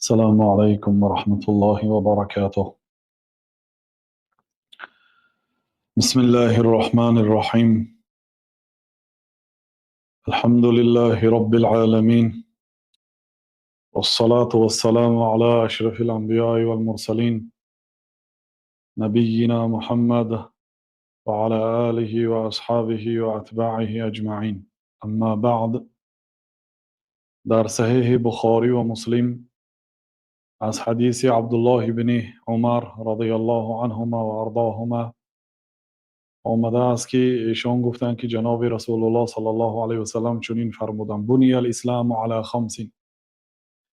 السلام عليكم ورحمة الله وبركاته. بسم الله الرحمن الرحيم. الحمد لله رب العالمين، والصلاة والسلام على أشرف الأنبياء والمرسلين نبينا محمد وعلى آله وأصحابه وأتباعه أجمعين. أما بعد، در صحيح بخاري ومسلم از حديث عبد الله بن عمر رضي الله عنهما وأرضاهما آمده است که ایشان گفتند که جناب رسول الله صلی الله علیه و سلم چنین فرمودند: بنی الاسلام علی خمس.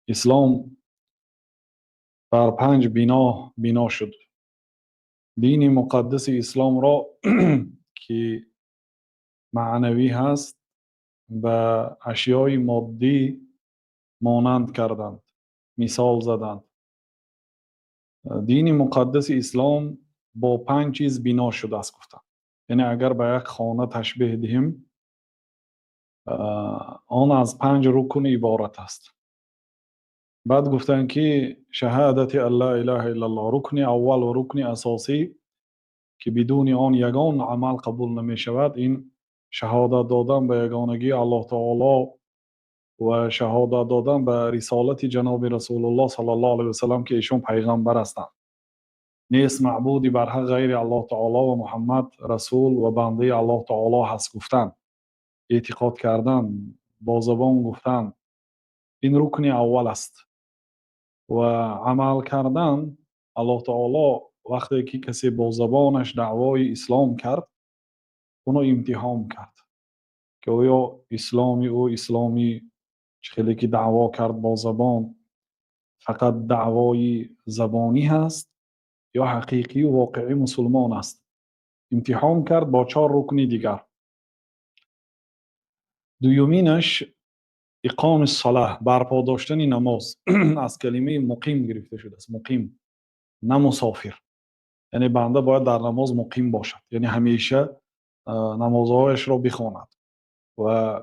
اسلام بر 5 بنا شد. دین مقدس اسلام را که معنوی هست به اشیای مادی مانند کردند، مثال زدند. دین مقدس اسلام با 5 چیز بنا شده است گفتند. یعنی اگر به یک خانه تشبیه دهیم، آن از 5 رکن عبارت است. بعد گفتن که شهادت الله اله الا الله رکن اول و رکن اساسی که بدون آن یگان عمل قبول نمی شود. این شهادت دادن به یگانگی الله تعالی و شهادت دادن به رسالت جناب رسول الله صلی الله علیه و سلم که ایشون پیغمبر هستند. نیست معبودی بر حق غیر الله تعالی و محمد رسول و بنده الله تعالی هست گفتن، اعتقاد کردن، با زبان گفتن. این رکن اول است. و عمل کردن، الله تعالی وقتی که کسی با زبانش دعوای اسلام کرد، اونو امتحان کرد که آیا اسلامی او اسلامی خیلی که دعوا کرد با زبان فقط دعوای زبانی هست یا حقیقی و واقعی مسلمان است. امتحان کرد با 4 رکن دیگر. دومینش اقام الصلاه، برپا داشتن نماز. از کلمه مقیم گرفته شده است. مقیم، نه مسافر. یعنی بنده باید در نماز مقیم باشد، یعنی همیشه نمازهایش را بخواند. و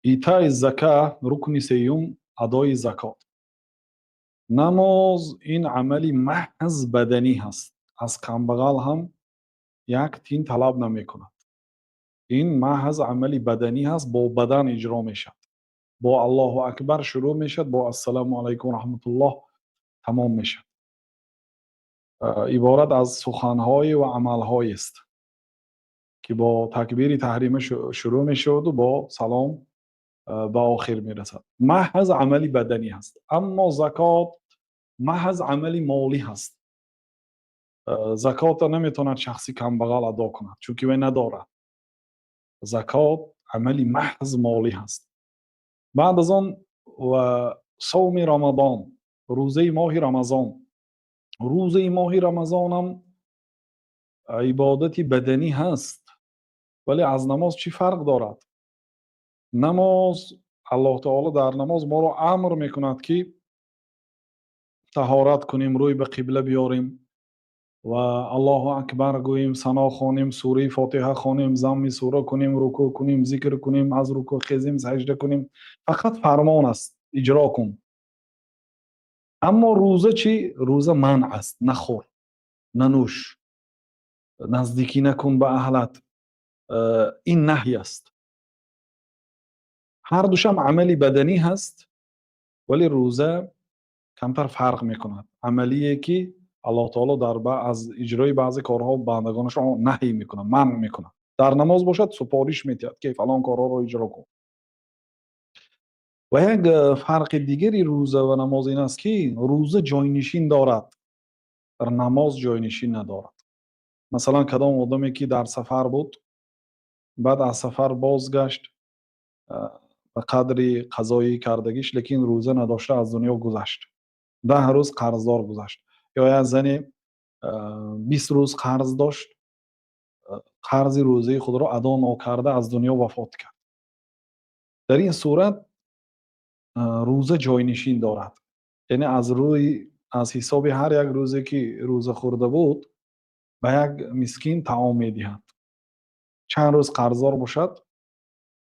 ایتاء زکات، رکن سیوم ادای زکات. نماز این عملی محض بدنی هست. از کمبغل هم یک تین طلب نمی کند. این محض عملی بدنی هست، با بدن اجرا می شد. با الله اکبر شروع می شد، با السلام علیکم و رحمت الله تمام می شد. عبارت از سخنهای و عملهای است که با تکبیر تحریم شروع می شود و با سلام به آخر می رسد. محض عملی بدنی هست. اما زکات محض عملی مالی هست. زکات نمی تواند شخصی کمبغل ادا کند چون که وی ندارد. زکات عملی محض مالی هست. بعد از آن و صوم رمضان، روزه ماه رمضان. روزه ماه رمضان هم عبادتی بدنی هست، ولی از نماز چی فرق دارد؟ نماز، الله تعالی در نماز ما را امر میکند که طهارت کنیم، روی به قبله بیاریم و الله اکبر گوییم، ثنا خوانیم، سوره فاتحه خوانیم، ضم سوره کنیم، رکوع کنیم، ذکر کنیم، از رکوع خیزیم، سجده کنیم. فقط فرمان است، اجرا کن. اما روزه چی؟ روزه منع است. نخور، ننوش، نزدیکی نکن به اهلت. این نهی است. هر دوشم عملی بدنی هست، ولی روزه کمتر فرق میکند. عملیه که الله تعالی در از اجرای بعضی کارها بندگانش را نهی میکنه، منع میکنه. در نماز باشد سپارش میدهد که فلان کارها رو اجرا کن. و یک فرق دیگری روزه و نماز این است که روزه جاینشین دارد، در نماز جاینشین ندارد. مثلا کدام آدمی که در سفر بود، بعد از سفر بازگشت به قدر قضایی کردگیش، لیکن روزه نداشته از دنیا گذشت. 10 روز قرضدار گذشت. یا یک زن 20 روز قرض داشت، قرض روزه خود را ادا نکرده از دنیا وفات کرد. در این صورت روزه جاینشین دارد. یعنی از حساب هر یک روزی که روزه خورده بود به یک مسکین طعام میدهد. چند روز قرضدار باشد،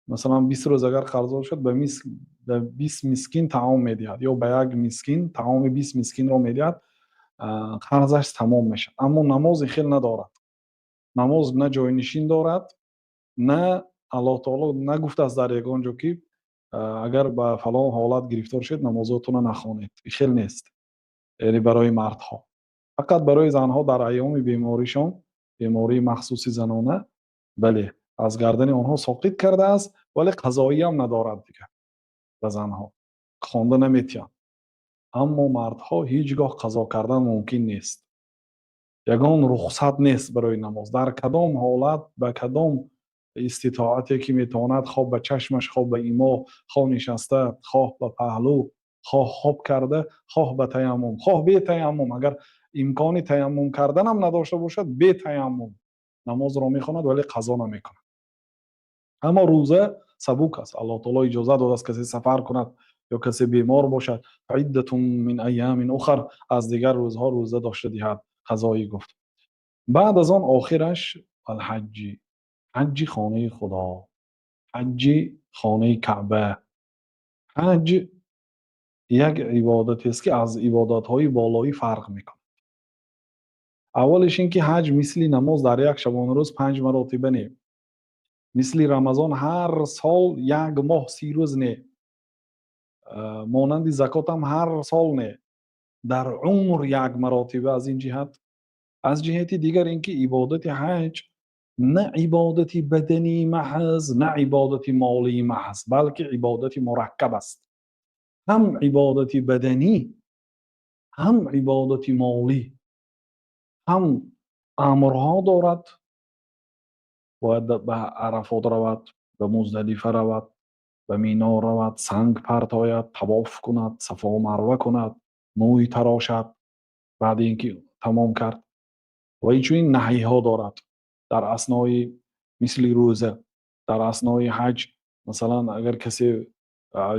مثلا 20 روز اگر قرضدار شد، به به 20 مسکین طعام میدهد یا به یک مسکین طعام 20 مسکین را میدهد، قرضش تمام میشد. اما نماز خیلی ندارد. نماز نه جاینشین دارد، نه الله تعالی نگفته است در یگان جا که اگر به فلان حالت گرفتار شد نمازاتون نخوانید. خیلی نیست. یعنی برای مردها، فقط برای زنها در ایام بیماریشان، بیماری مخصوصی زنانه، بله از گردن آنها ساقط کرده است، ولی قضایی هم ندارد دیگه. به زنها خوانده نمیتوان، اما مردها هیچگاه قضا کردن ممکن نیست. یگان رخصت نیست برای نماز. در کدام حالت به کدام استطاعتی که میتواند، خواه به چشمش، خواه به ایما، خواه نشسته، خواه به پهلو، خواه خواب کرده، خواه به تیمم، خواه به تیمم، اگر امکان تیمم کردن هم نداشته باشد به تیمم نماز را میخواند ولی قضا نمیکند. اما روزه سبوک است. الله تعالی اجازه داده است کسی سفر کند یا کسی بیمار باشد، عدة من ایام اخر، از دیگر روزها روزه داشته دهد، قضایی گفت. بعد از آن آخرش الحج، حج خانه خدا، حج خانه کعبه. حج یک عبادتی است که از عبادت‌های بالایی فرق میکنه. اولش این که حج مثل نماز در یک شبانه روز 5 مرتبه نه، مثل رمضان هر سال یک ماه 30 روز نه، مانند زکات هم هر سال نه، در عمر یک مرتبه. از این جهت، از جهت دیگر اینکه عبادت حج نه عبادت بدنی محض، نه عبادت مالی محض، بلکه عبادت مرکب است. هم عبادت بدنی، هم عبادت مالی، هم امرها دارد. باید به عرفات رود، به مزدلفه رود، به مینا رود، سنگ پرتاید، طواف کند، صفا و مروه کند، موی تراشد بعد اینکه تمام کرد. و این نهی ها دارد در اسنای مثل روزه. در اسنای حج مثلا اگر کسی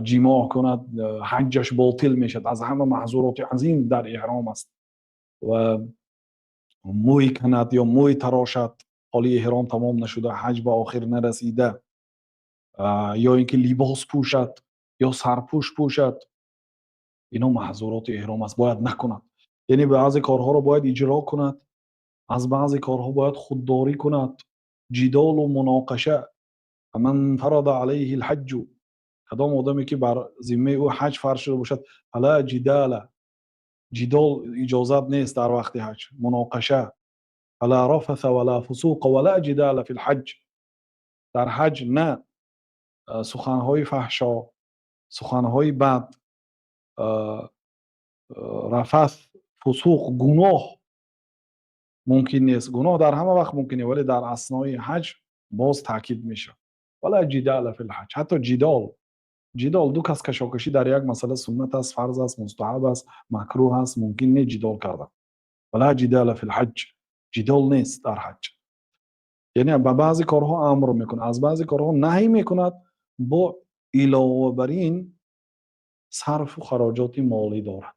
جماع کند حجش باطل میشد. از همه محظورات عظیم در احرام است. و موی کند یا موی تراشد حالی احرام تمام نشده، حج به آخر نرسیده، یا اینکه لباس پوشد یا سرپوش پوشد، اینا محظورات احرام است، باید نکند. یعنی بعضی کارها رو باید اجرا کند، از بعضی کارها باید خودداری کند. جدال و مناقشه. من فرض علیه الحج، کدام آدمی که بر ذمه او حج فرض شده باشد، فلا جدال، جدال اجازت نیست در وقت حج. مناقشه، فلا رفث ولا فسوق ولا جدال فی الحج. در حج نه سخنهای فحشا، سخنهای بد، رفث، فسوق، گناه ممکن نیست. گناه در همه وقت ممکنه، ولی در اثنای حج باز تاکید میشه. ولا جدال فی الحج. حتی جدال دو کس کشاکشی در یک مسئله سنت است، فرض است، مستحب است، مکروه است، ممکن نیست جدال کردن. ولا جدال فی الحج. جدال نیست در حج. یعنی به بعضی کارها امر میکنه، از بعضی کارها نهی میکند، با علاوه بر این صرف و خراجات مالی دارد.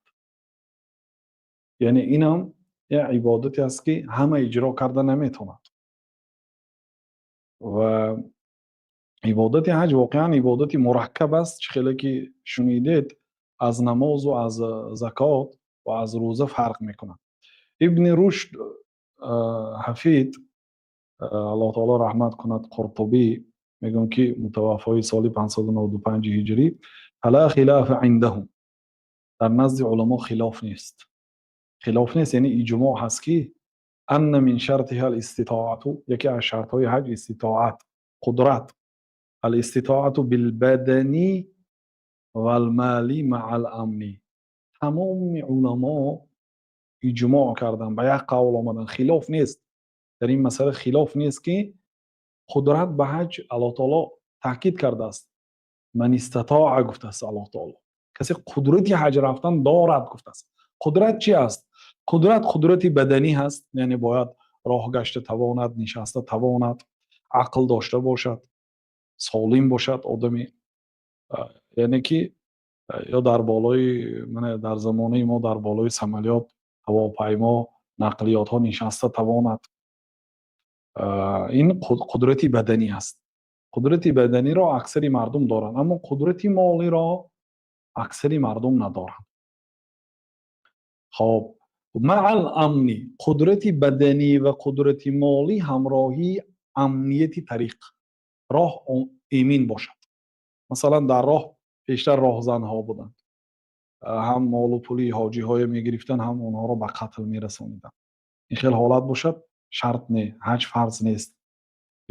یعنی اینم یه عبادتی است که همه اجرا کرده نمیتوند. و عبادت حج واقعا عبادتی مرکب است. خیلی که شنیدید از نماز و از زکات و از روزه فرق میکنه. ابن رشد حفید الله تعالی رحمت کند، قرطبی میگن که متوفای سال 595 هجری، فلا خلاف عندهم، در نزد علما خلاف نیست. خلاف نیست یعنی اجماع هست که ان من شرطها الاستطاعت، یکی از شرط های حج استطاعت، قدرت. الاستطاعت بالبدنی والمالی مع الامنی. تمام علما اجماع کردن، به یک قول آمدن، خلاف نیست در این مسئله. خلاف نیست که قدرت به حج الله تعالی تاکید کرده است. من استطاع گفته است الله تعالی، کسی قدرتی حج رفتن دارد گفته است. قدرت چی است؟ قدرت بدنی هست، یعنی باید راه گشته تواند، نشسته تواند، عقل داشته باشد، سالم باشد آدمی. یعنی که یا در بالای، من در زمانه ما در بالای سمالیات، هواپیما، نقلیات ها نشسته تواند. این قدرتی بدنی است. قدرت بدنی را اکثری مردم دارند اما قدرت مالی را اکثری مردم ندارند. خب مع الامنی قدرت بدنی و قدرت مالی همراهی امنیت طریق راه ایمن باشد. مثلا در راه پیشتر راهزنها بودند، هم مال و پولی حاجی های میگرفتن هم اونها رو به قتل میرسانیدن. این خیلی حالت باشد شرط نه، حج فرض نیست.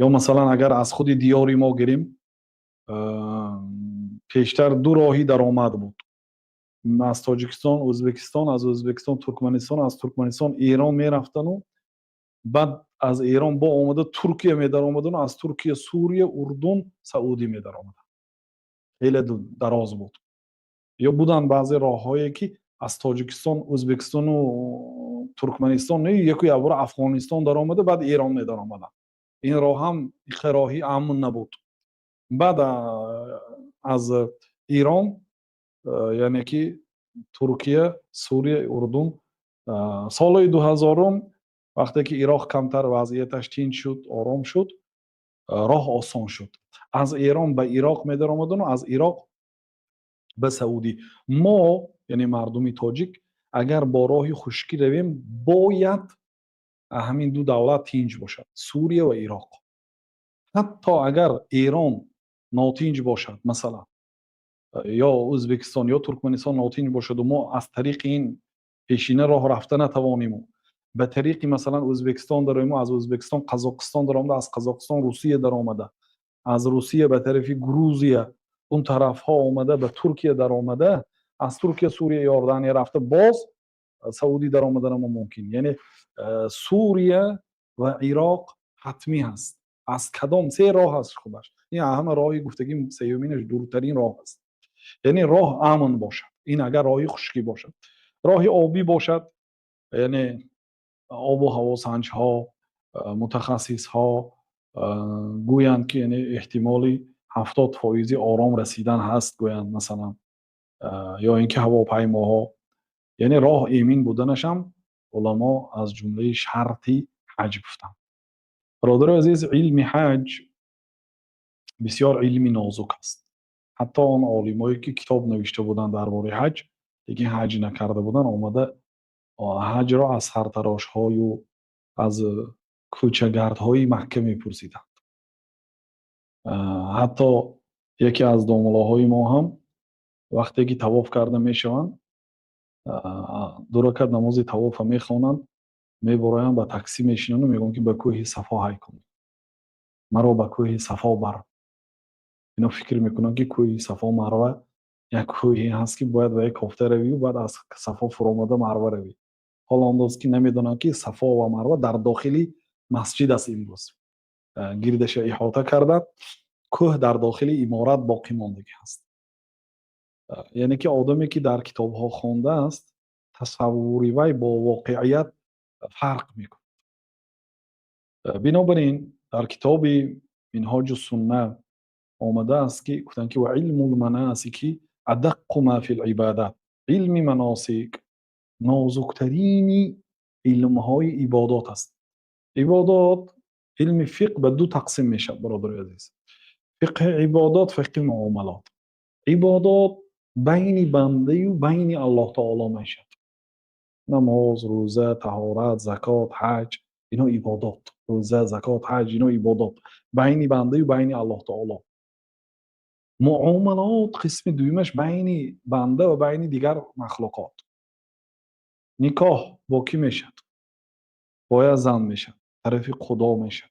یا مثلا اگر از خود دیاری ما گیریم، پیشتر دو راهی در آمد بود، از تاجیکستان ازبکستان، از ازبکستان ترکمنستان، از ترکمنستان ایران میرفتن و بعد از ایران با آمده ترکیه می در آمدن و از ترکیه سوریه، اردن، سعودی می در آمدن. خیلی دراز بود. یا بودن بعضی راههایی که از تاجیکستان، ازبکستان و ترکمنستان نه یکی عبور افغانستان در آمده بعد ایران می در آمدن. این راه هم راهی امن نبود. بعد از ایران یعنی که ترکیه، سوریه، اردن، سال 2000 وقتی که عراق کمتر وضعیتش تین شد، آرام شد، راه آسان شد. از ایران به عراق می در آمدن و از عراق به سعودی. ما یعنی مردم تاجیک اگر با راه خشکی رویم باید همین دو دولت تینج باشد، سوریه و عراق. حتی اگر ایران ناتینج باشد، مثلا یا ازبکستان یا ترکمنستان ناتینج باشد و ما از طریق این پیشینه راه رفته نتوانیم، به طریق مثلا ازبکستان داریم و از ازبکستان قزاقستان در آمده، از قزاقستان روسیه در آمده، از روسیه به طرف گروزیه اون طرف ها آمده به ترکیه در آمده، از ترکیه سوریه یاردانی رفته باز سعودی در آمدن ما ممکن. یعنی سوریه و عراق حتمی هست. از کدام سه راه هست خودش؟ این همه راهی گفتگیم سیومینش دورترین راه است. یعنی راه امن باشد. این اگر راهی خشکی باشد. راهی آبی باشد، یعنی آب و هوا سنج ها، متخصص ها گویند که یعنی احتمالی 70% آرام رسیدن هست گویند مثلا، یا اینکه هواپیماها، یعنی راه ایمن بودنش هم علما از جمله شرطی حج گفتن. برادر عزیز، علم حج بسیار علمی نازک است. حتی آن عالمایی که کتاب نوشته بودن درباره حج دیگه حج نکرده بودن آمده حج را از سرتراش های و از کوچه‌گردهای مکه میپرسیدند. حتی یکی از داملاهای ما هم وقتی که طواف کرده میشوند، دو رکعت نماز طواف میخوانند، میبرایند به تاکسی میشینند و میگن که به کوه صفا هی کن، مرا به کوه صفا بر. اینا فکر میکنن که کوه صفا مروه یک کوهی هست که باید به یک هفته روی و بعد از صفا فرامده مروه روی. حالا انداز که نمیدونن که صفا و مروه در داخلی مسجد است. امروز گردش احاطه کرده، کوه در داخل امارت باقی ماندگی هست. یعنی که آدمی که در کتاب ها خوانده است تصوری وی با واقعیت فرق میکنه. بنابراین در کتاب منهاج السنه آمده است که گفتن که و علم المناسک ادق ما فی العبادات. علم مناسک نازکترین علم های عبادات است. عبادات علم فقه به دو تقسیم میشه برادر عزیز. فقه عبادات، فقه معاملات. عبادات بین بنده و بین الله تعالی میشد. نماز، روزه، طهارت، زکات، حج، اینا عبادات. روزه، زکات، حج، اینا عبادات بین بنده و بین الله تعالی. معاملات قسم دویمش بین بنده و بین دیگر مخلوقات. نکاح با کی میشد؟ باید زن میشد، طرف خدا میشد.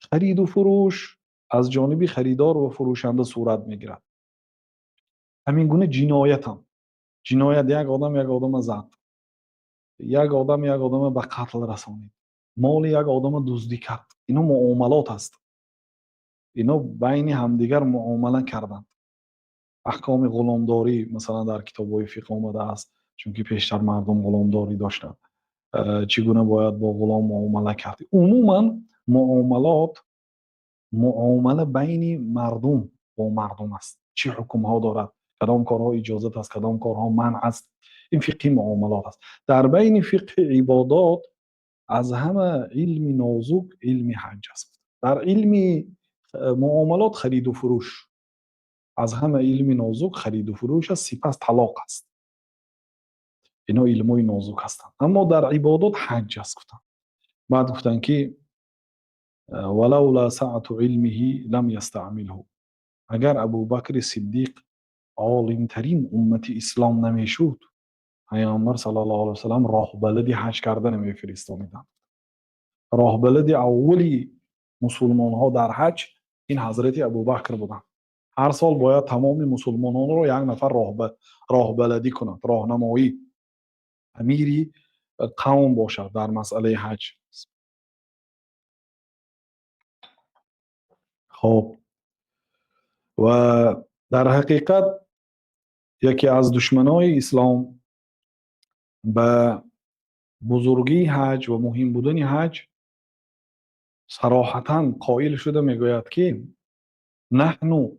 خرید و فروش از جانب خریدار و فروشنده صورت میگیرد. همین گونه جنایت هم، جنایت یک آدم زد، یک آدم به قتل رسانید، مال یک آدم دزدی کرد. اینا معاملات است. اینا بین همدیگر معامله کردند. احکام غلامداری مثلا در کتاب‌های فقه آمده است، چون که پیشتر مردم غلامداری داشتند، چگونه باید با غلام معامله کرد. عموما معاملات معامله بین مردم با مردم است. چه حکم ها دارد، کدام کارها اجازت است، کدام کارها منع است. این فقه معاملات است. در بین فقه عبادات از همه علم نازک علم حج است. در علم معاملات خرید و فروش، از همه علم نازک خرید و فروش است، سپس طلاق است. اینا علمای نازک هستند. اما در عبادات حج است گفتن. بعد گفتن که ولولا سعة علمه لم يستعمله. اگر ابوبکر صدیق عالمترین امت اسلام نمیشد، پیامبر صلی الله علیه و سلم راه بلدی حج کرده نمیفرستادند. راه بلدی اولی مسلمان ها در حج این حضرت ابوبکر بودند. هر سال باید تمام مسلمانان رو یک نفر راه بلدی کند، راهنمایی، امیری قوم باشد در مسئله حج. خب و در حقیقت یکی از دشمنای اسلام به بزرگی حج و مهم بودن حج صراحتا قائل شده، میگوید که نحن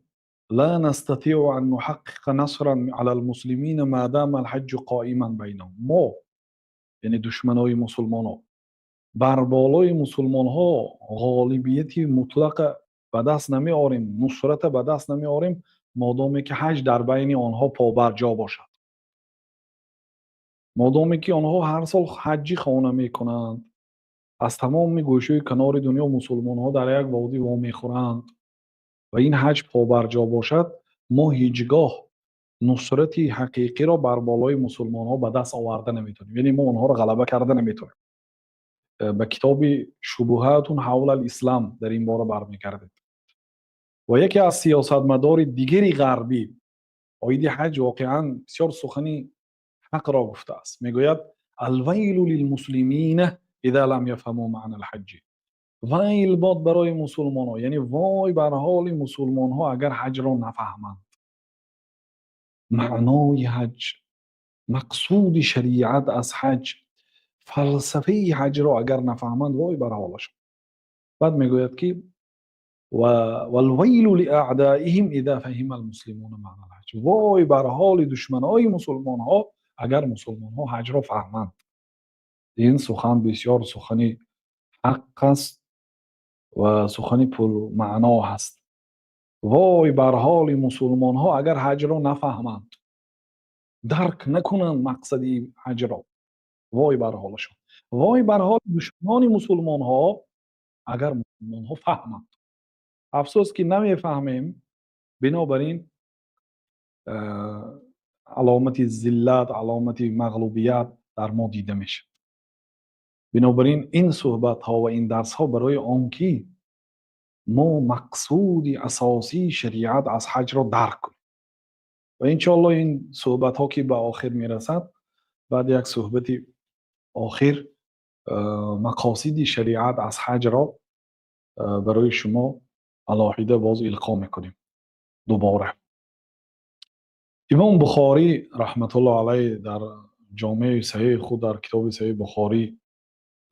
لا نستطيع ان نحقق نصرا على المسلمين ما دام الحج قائما بينهم. ما یعنی دشمنای مسلمان ها بر بالای مسلمان ها غالبیتی مطلق به دست نمی آوریم، نصرت به دست نمی آوریم مادامی که حج در بین آنها پابرجا باشد، مادامی که آنها هر سال حجی خانه می کنند، از تمام گوشه کنار دنیا مسلمان ها در یک وادی وامی خورند و این حج پابرجا باشد، ما هیچگاه نصرتی حقیقی را بر بالای مسلمان ها به دست آورده نمیتونیم، یعنی ما آنها را غلبه کرده نمیتونیم. به کتاب شبهاتون حول الاسلام در این باره برمیگردید. و یکی از سیاستمدار دیگری غربی عاید حج واقعا بسیار سخنی حق را گفته است. میگوید الویل للمسلمین اذا لم يفهموا معنى الحج. ویل باد برای مسلمان ها، یعنی وای بر حال مسلمان ها اگر حج را نفهمند، معنای حج، مقصود شریعت از حج، فلسفه حج را اگر نفهمند، وای بر حالشان. بعد میگوید که والویل لاعدائهم اذا فهم المسلمون معنى الحج. وای بر حال دشمنای مسلمان ها اگر مسلمان ها حج را فهمند. این سخن بسیار سخنی حق است و سخنی پر معنا هست. وای بر حال مسلمان ها اگر حج را نفهمند، درک نکنند مقصدی حج را، وای بر حالشان. وای بر حال دشمنان مسلمان ها اگر مسلمان ها فهمند. افسوس که نمیفهمیم، بنابراین علامت ذلت، علامت مغلوبیت در ما دیده میشه. بنابراین این صحبت ها و این درس ها برای آنکه ما مقصود اساسی شریعت از حج را درک کنیم و انشاءالله این صحبت ها که به آخر میرسد، بعد یک صحبت آخر مقاصد شریعت از حج را برای شما علاهیده باز القا میکنیم. دوباره امام بخاری رحمت الله علیه در جامع صحیح خود، در کتاب صحیح بخاری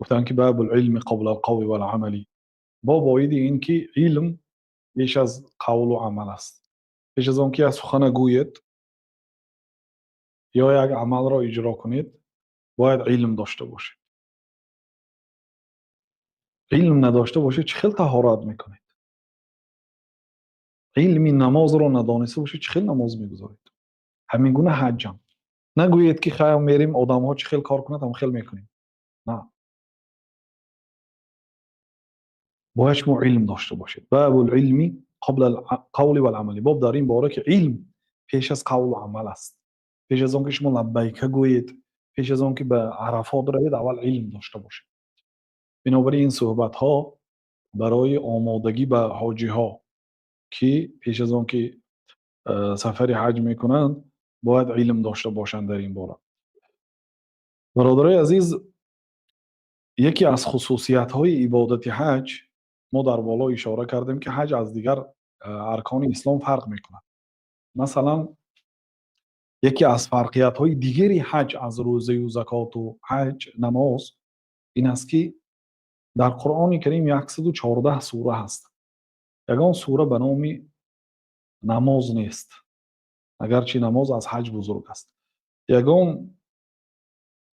گفتن که باب العلم قبل القول والعمل. باب باید این که علم پیش از قول و عمل است. پیش از آن که از سخن گوید یا یک عمل را اجرا کنید باید علم داشته باشید. علم نداشته باشید چه خیلی طهارت میکنید؟ علمی نماز را ندانسته باشید چه خیلی نماز میگذارید؟ همین گونه حج هم نگویید که خیر میریم آدم ها چه خیلی کار کنند هم خیلی میکنیم. نه، باید شما علم داشته باشید. باب العلم قبل القول والعمل. باب در این باره که علم پیش از قول و عمل است. پیش از آن که شما لبیک گویید، پیش از آن که به عرفات روید، اول علم داشته باشید. بنابراین این صحبت ها برای آمادگی به حاجی ها که پیش از آن که سفر حج میکنند باید علم داشته باشند در این باره. برادرای عزیز، یکی از خصوصیت های عبادت حج، ما در بالا اشاره کردیم که حج از دیگر ارکان اسلام فرق میکند. مثلا یکی از فرقیت های دیگری حج از روزه و زکات و حج نماز این است که در قرآن کریم 114 سوره هست. یگان سوره به نام نماز نیست، اگرچه نماز از حج بزرگ است. یگان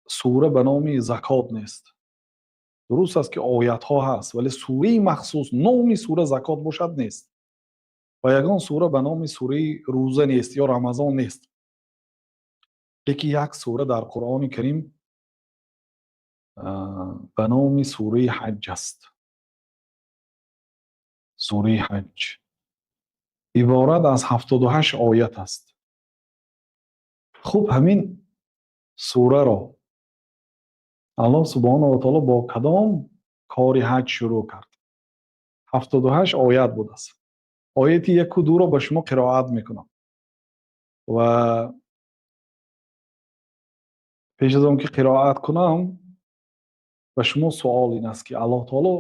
سوره به نام زکات نیست، дуруст аст ки оятҳо ҳаст, вале сураи махсус номи сура закот бошад нест. ва ягон сура ба номи сураи рӯза нест ё рамазон нест. яки як сура дар Қуръони Карим ба номи сураи ҳаҷ аст. сураи ҳаҷ иборат аз 78 оят аст. хуб ҳамин сураро аллоҳ субҳонаҳу ва таоло бо кадом кори ҳаҷ шурӯъ кард? 78 оят будааст. ояти 1-2-ро ба шумо қироат мекунам. ва пеш аз он ки қироат кунам, ба шумо суол ин аст ки аллоҳ таоло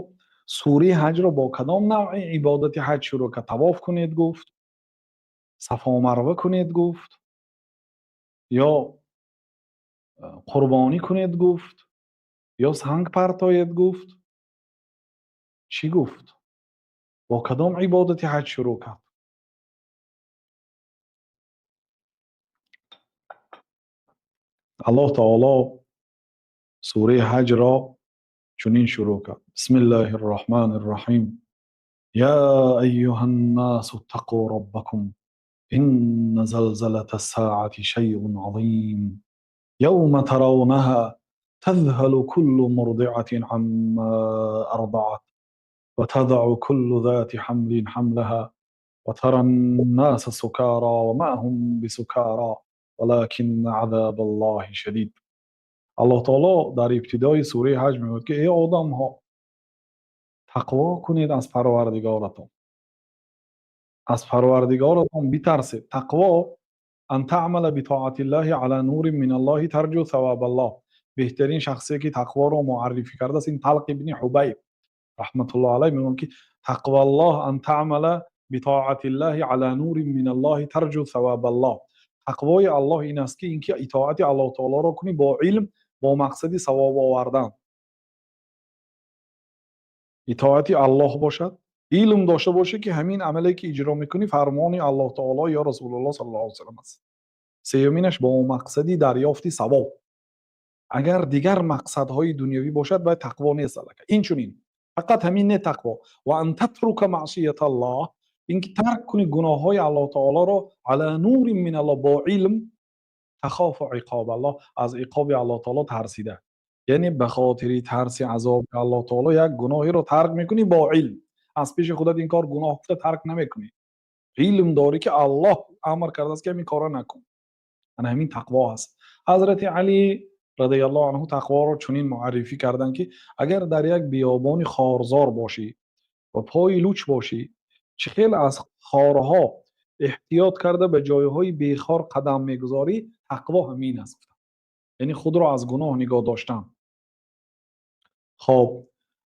сураи ҳаҷро бо кадом навъи ибодати ҳаҷ шурӯъ кард? Тавоф кунед гуфт, сафо марва кунед гуфт, ё қурбонӣ кунед гуфт, ё санг партоед гуфт? чӣ гуфт? бо кадом ибодати ҳаҷ шурӯъ кард? аллоҳ таоло сураи ҳаҷро чунин шурӯъ кард: бисмиллаҳи рроҳмани рроҳим. يا أيها الناس اتقوا ربكم إن زلزلة الساعة شيء عظيم يوم ترونها تذهل كل مرضعة عما أرضعت وتضع كل ذات حمل حملها وترى الناس سكارى وما هم بسكارى ولكن عذاب الله شديد. аллоҳ таоло дар ибтидои сураи ҳаҷ мегӯяд ки эй одамҳо, тақво кунед аз парвардигаратон. аз парвардигаратон битарсед. тақво ан таъмала битоатиллаҳи ала нурин миналлоҳи тарҷу савабаллоҳ. беҳтарин шахсе ки тақворо муаррифӣ кардааст ин Талқ ибни Ҳубайб раҳматуллоҳ алайҳ мегӯяд ки тақваллоҳ ан таъмала битоатиллаҳи ала нурин миналлоҳи тарҷу савабаллоҳ. тақвои Аллоҳ ин аст ки ин ки итоати Аллоҳ таолоро кунӣ бо илм, бо мақсади савоб овардан. итоати Аллоҳ бошад, илм дошта бошӣ ки ҳамин амале ки иҷро мекунӣ фармони Аллоҳ таоло ё Расулуллоҳ саллаллоҳу алайҳи васаллам аст. сеюминаш бо мақсади дарёфти савоб. агар дигар мақсадҳои дунявӣ бошад, баъд тақво нест алака. Инчунин фақат ҳамин не тақво. ва ан татрука маъсияталлоҳ, ин ки тарк кунӣ гуноҳҳои Аллоҳ таолоро ала нурин миналлоҳ, бо илм, тахофу иқобаллоҳ, аз иқоби Аллоҳ таоло тарсида. яъне ба хотири тарси азоби Аллоҳ таоло як гуноҳиро тарк мекунӣ бо илм. аз пеши худат ин кор гуноҳ гуфта тарк намекунӣ. илм дорӣ ки Аллоҳ амр кардааст ки ҳамин корро накун. ана ҳамин тақво аст. ҳазрати Али радияллоҳу анҳу тақворо чунин муаррифӣ карданд ки агар дар як биёбони хорзор бошӣ ва пои луч бошӣ, чӣ хел аз хорҳо эҳтиёт карда ба ҷойҳои бехор қадам мегузорӣ, тақво ҳамин аст. яъне худро аз гуноҳ нигоҳ доштан. хоб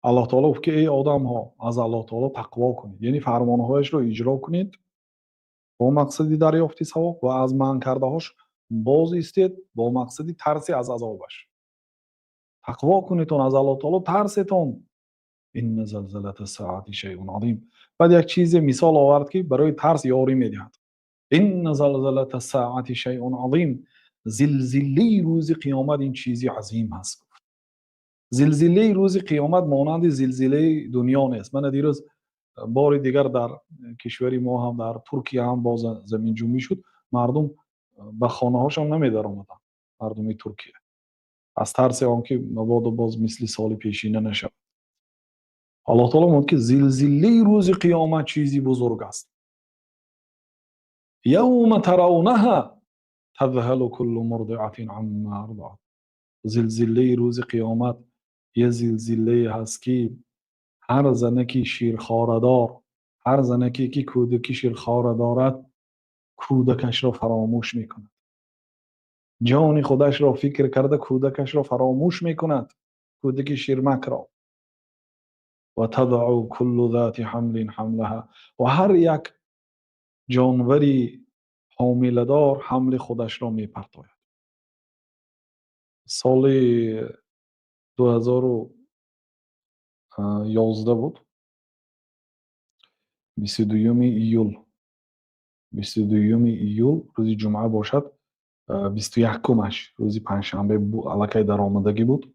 аллоҳ таоло гуфт ки эй одамҳо, аз Аллоҳ таоло тақво кунед, яъне фармонҳояшро иҷро кунед бо мақсади дарёфти савоб ва аз манъ-кардаҳош боз истед бо мақсади тарси аз азобаш. тақво кунедтон, аз Аллоҳ таоло тарсетон. инна залзалата саати шайъун азим. баъд як чизе мисол овард ки барои тарс ёрӣ медиҳад. инна залзалата саати шайъун азим. зилзилаи рӯзи қиёмат ин чизи азим ҳаст. зилзилаи рӯзи қиёмат монанди зилзилаи дунё нест. мана дирӯз бори дигар дар кишвари мо ҳам дар Туркия ҳам боз заминҷунбӣ шуд. мардум ба хонаҳошон намедаромаданд. мардуми Туркия аз тарси он ки мабодо боз мисли соли пешина нашавад. аллоҳ таоло мегӯяд ки зилзилаи рӯзи қиёмат чизи бузург аст. явма таравнаҳа тадҳалу куллу мурдиатин амма ардаъат. зилзилаи рӯзи қиёмат یه زلزله هست که هر زنکی شیرخواره‌دار، هر زنکی که کودکی شیرخواره دارد، کودکش را فراموش میکند. جان خودش را فکر کرده کودکش را فراموش میکند، کودک شیرمک را. و تضع كل ذات حمل حملها. و هر یک جانوری حامله دار حمل خودش را میپرتاید. سال 2011 بود. 22 ایول 22 ایول روزی جمعه باشد. 21مش روزی پنجشنبه الکی در آمدگی بود.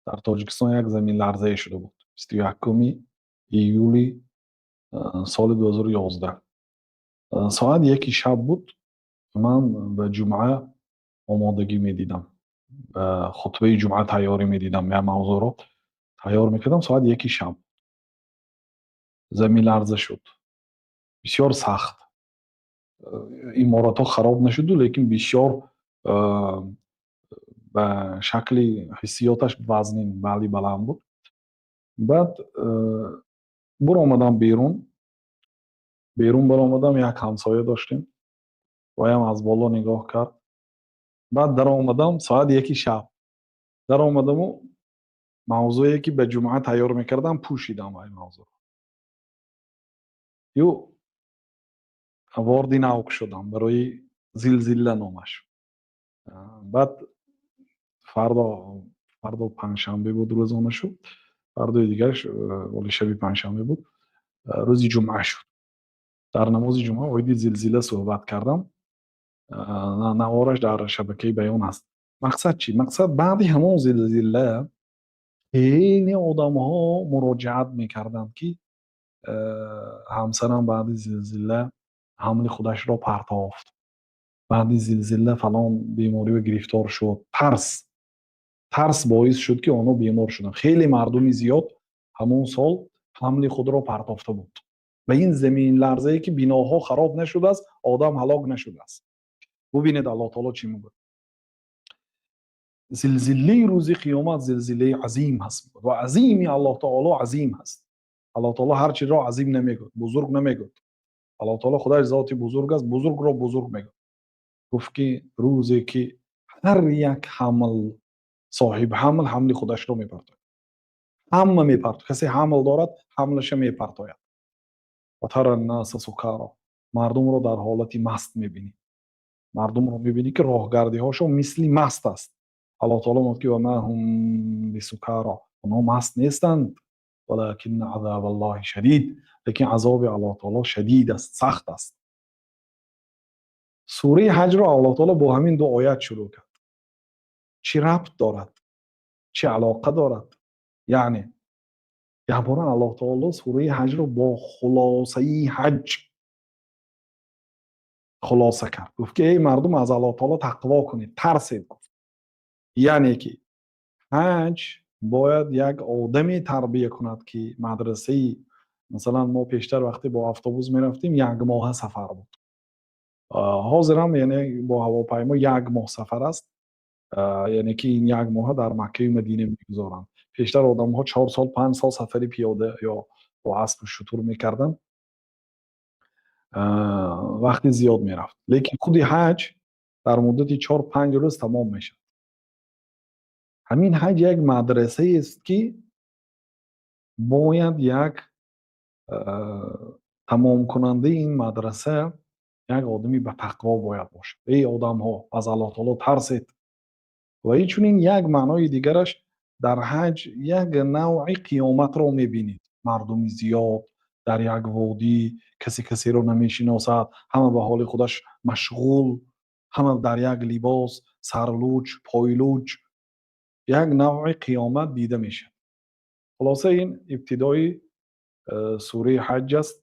در تاجیکستان یک زمین لرزه شده بود 21 ایولی سال 2011. ساعت 1 شب بود. من به جمعه آمادگی میدیدم، به خطبه جمعه تیاری میدیدم، یا موضوع رو تیار میکردم. ساعت 1 شب زمین لرزه شد، بسیار سخت. عمارت‌ها خراب نشد لیکن بسیار به شکل حسیاتش وزنین ولی بلند بود. بعد برآمدم بیرون برآمدم. یک همسایه داشتیم، وایم از بالا نگاه کرد. بعد در آمدم ساعت 1 شب در آمدم و موضوعی که به جمعه تیار میکردم پوشیدم. این موضوع یو واردی نوک شدم برای زلزله نامش. بعد فردا پنجشنبه بود روزانه شد. فردای دیگرش ولی شب پنجشنبه بود، روزی جمعه شد. در نماز جمعه اوید زلزله صحبت کردم. نوارش در شبکه بیان است. مقصد چی؟ مقصد بعد همون زلزله خیلی آدم ها مراجعت میکردند که همسرم بعد زلزله حمل خودش را پرتافت، بعد زلزله فلان بیماری و گرفتار شد. ترس باعث شد که آنها بیمار شدن. خیلی مردم زیاد همون سال حمل خود را پرتافته بود. و این زمین لرزه‌ای که بناها خراب نشده است، آدم هلاک نشده است. ببینید الله تعالی چی میگه. زلزله روز قیامت زلزله عظیم هست و عظیمی الله تعالی عظیم هست. الله تعالی هر چیز را عظیم نمیگه، بزرگ نمیگه. الله تعالی خدای ذاتی بزرگ است، بزرگ را بزرگ میگه. گفت که روزی که هر یک صاحب حمل خودش را میپرتاید. همه میپرتاید. کسی حمل دارد حملش میپرتاید. و ترى الناس سکارا، مردم را در حالتی مست میبینی. مردم رو میبینی که راهگردی هاشون مثلی مست است. الله تعالی میگه و ما هم بسکارا، اونها مست نیستند، ولكن عذاب الله شدید، لیکن عذاب الله تعالی شدید است، سخت است. سوره حج را الله تعالی با همین دو آیت شروع کرد. چی ربط دارد؟ چه علاقه دارد؟ یعنی یک بار الله تعالی سوره حج را با خلاصه حج خلاصه کرد. گفت که ای مردم از الله تعالی تقوا کنید، ترسید. گفت یعنی که حج باید یک آدمی تربیه کند که مدرسه، مثلا ما پیشتر وقتی با اتوبوس میرفتیم 1 ماه سفر بود. حاضر هم یعنی با هواپیما 1 ماه سفر است. یعنی که این 1 ماه در مکه و مدینه میگذارند. پیشتر آدم ها 4 سال 5 سال سفری پیاده یا با اسب و شتر میکردن، وقتی زیاد میرفت. لیکن خود حج در مدت 4-5 روز تمام میشه. همین حج یک مدرسه است که باید یک تمام کننده این مدرسه یک آدمی به تقوا باید باشه. ای آدم ها از الله تعالی ترسید. و این چونین یک معنای دیگرش در حج یک نوع قیامت رو میبینید. مردم زیاد در یک وادی، کسی رو نمیشناسد، همه به حال خودش مشغول، همه در یک لباس سرلوچ پایلوچ، یک نوع قیامت دیده میشه. خلاصه این ابتدای سوره حج است.